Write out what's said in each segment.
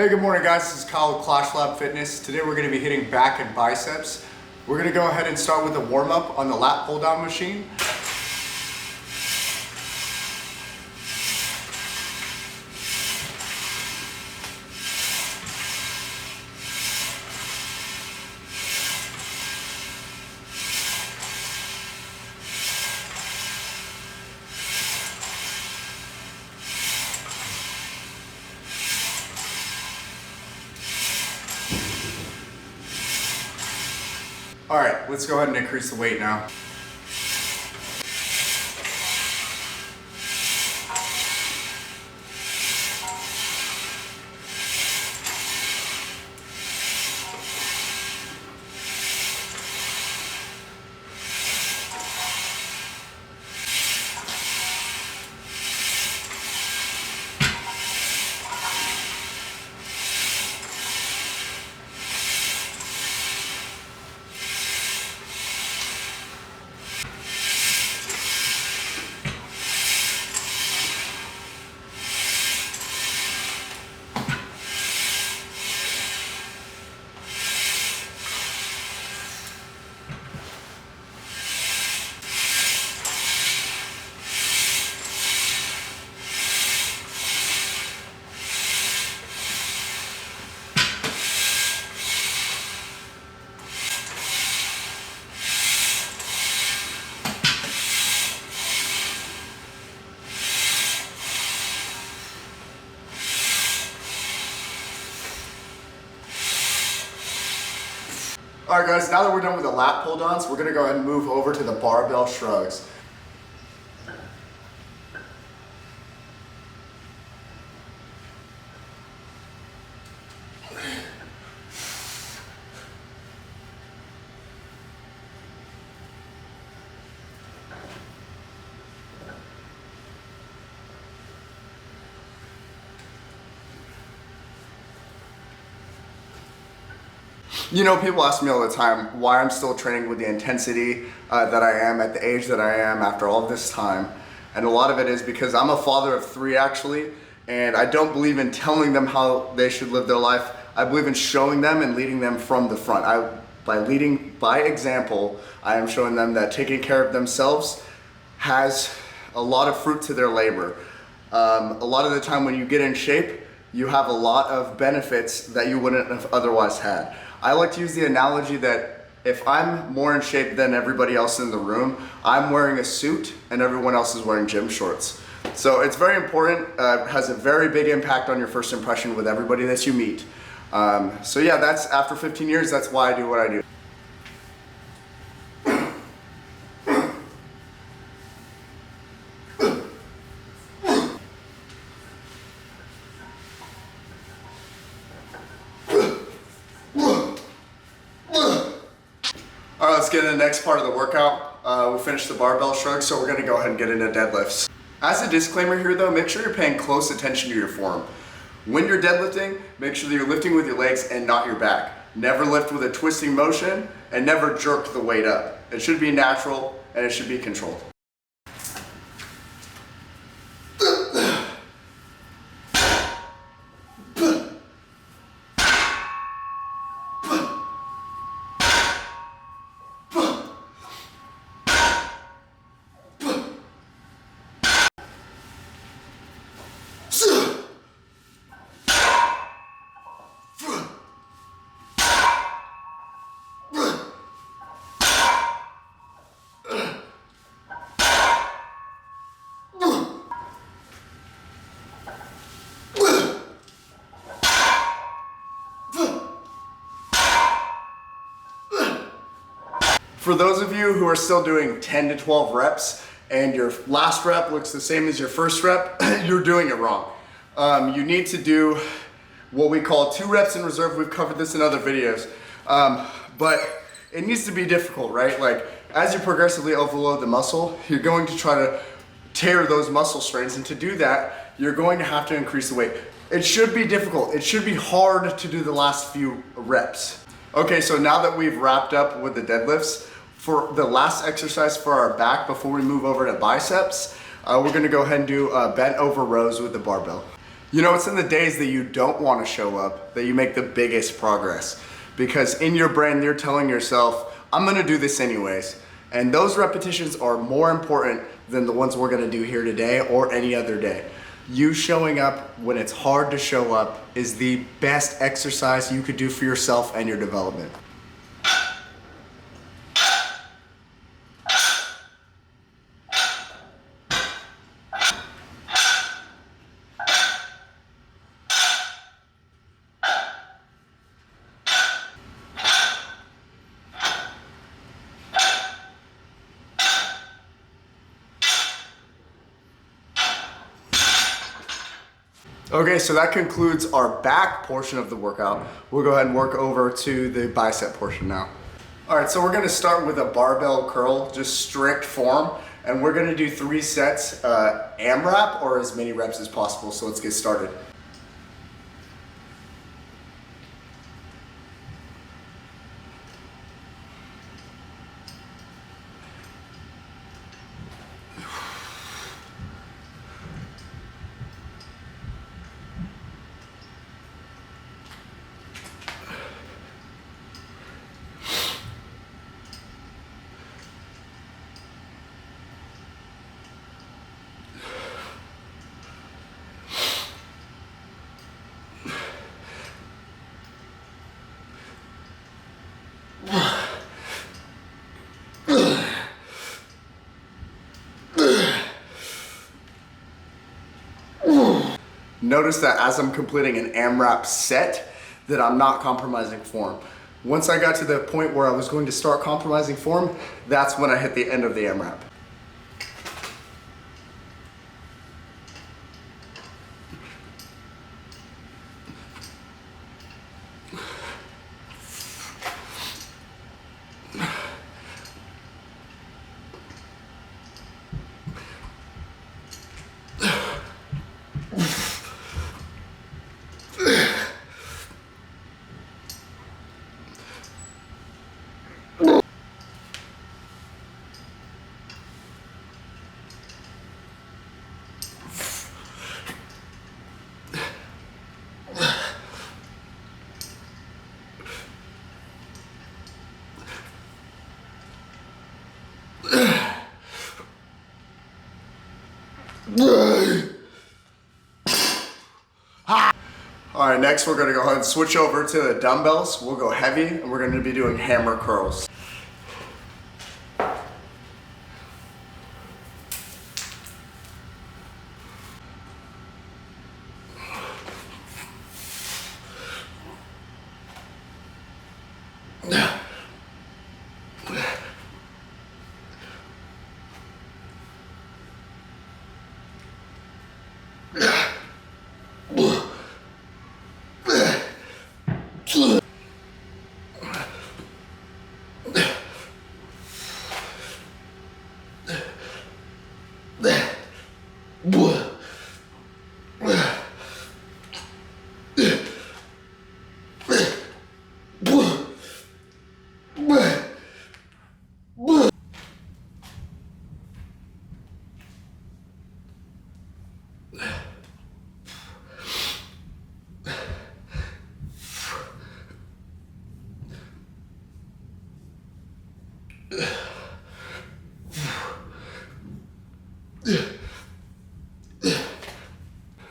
Hey, good morning guys, this is Kyle with Clash Lab Fitness. Today we're going to be hitting back and biceps. We're going to go ahead and start with a warm-up on the lat pull-down machine. All right, let's go ahead and increase the weight now. All right guys, now that we're done with the lat pull downs, we're gonna go ahead and move over to the barbell shrugs. You know, people ask me all the time why I'm still training with the intensity that I am at the age that I am after all this time. And a lot of it is because I'm a father of 3 actually, and I don't believe in telling them how they should live their life. I believe in showing them and leading them from the front. By leading by example, I am showing them that taking care of themselves has a lot of fruit to their labor. A lot of the time when you get in shape, you have a lot of benefits that you wouldn't have otherwise had. I like to use the analogy that if I'm more in shape than everybody else in the room, I'm wearing a suit and everyone else is wearing gym shorts. So it's very important, has a very big impact on your first impression with everybody that you meet. So yeah, that's after 15 years, that's why I do what I do. All right, let's get into the next part of the workout. We finished the barbell shrugs, so we're gonna go ahead and get into deadlifts. As a disclaimer here though, make sure you're paying close attention to your form. When you're deadlifting, make sure that you're lifting with your legs and not your back. Never lift with a twisting motion and never jerk the weight up. It should be natural and it should be controlled. For those of you who are still doing 10 to 12 reps and your last rep looks the same as your first rep, you're doing it wrong. You need to do what we call 2 reps in reserve. We've covered this in other videos, but it needs to be difficult, right? Like as you progressively overload the muscle, you're going to try to tear those muscle strains, and to do that, you're going to have to increase the weight. It should be difficult. It should be hard to do the last few reps. Okay, so now that we've wrapped up with the deadlifts, for the last exercise for our back before we move over to biceps, we're gonna go ahead and do bent over rows with the barbell. You know, it's in the days that you don't want to show up that you make the biggest progress. Because in your brain, you're telling yourself, I'm gonna do this anyways. And those repetitions are more important than the ones we're gonna do here today or any other day. You showing up when it's hard to show up is the best exercise you could do for yourself and your development. Okay, so that concludes our back portion of the workout. We'll go ahead and work over to the bicep portion now. All right, so we're gonna start with a barbell curl, just strict form, and we're gonna do 3 sets, AMRAP, or as many reps as possible, so let's get started. Notice that as I'm completing an AMRAP set, that I'm not compromising form. Once I got to the point where I was going to start compromising form, that's when I hit the end of the AMRAP. All right, next we're gonna go ahead and switch over to the dumbbells. We'll go heavy and we're gonna be doing hammer curls.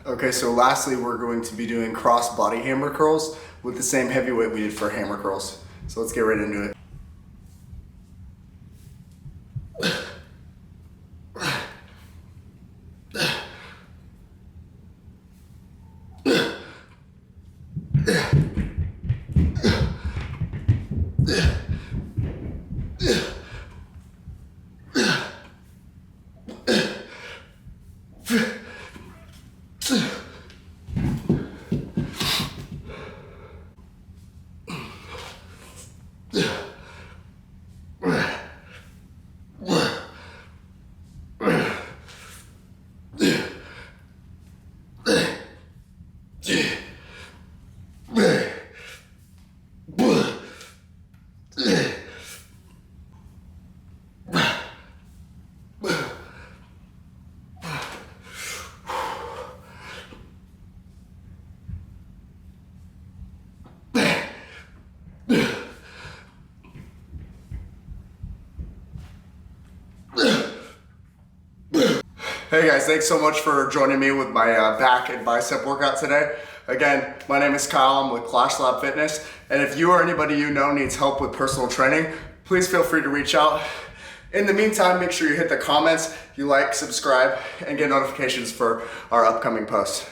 Okay, so lastly, we're going to be doing cross body hammer curls with the same heavy weight we did for hammer curls. So let's get right into it. Hey guys, thanks so much for joining me with my back and bicep workout today. Again, my name is Kyle, I'm with Clash Lab Fitness, and if you or anybody you know needs help with personal training, please feel free to reach out. In the meantime, make sure you hit the comments, you like, subscribe, and get notifications for our upcoming posts.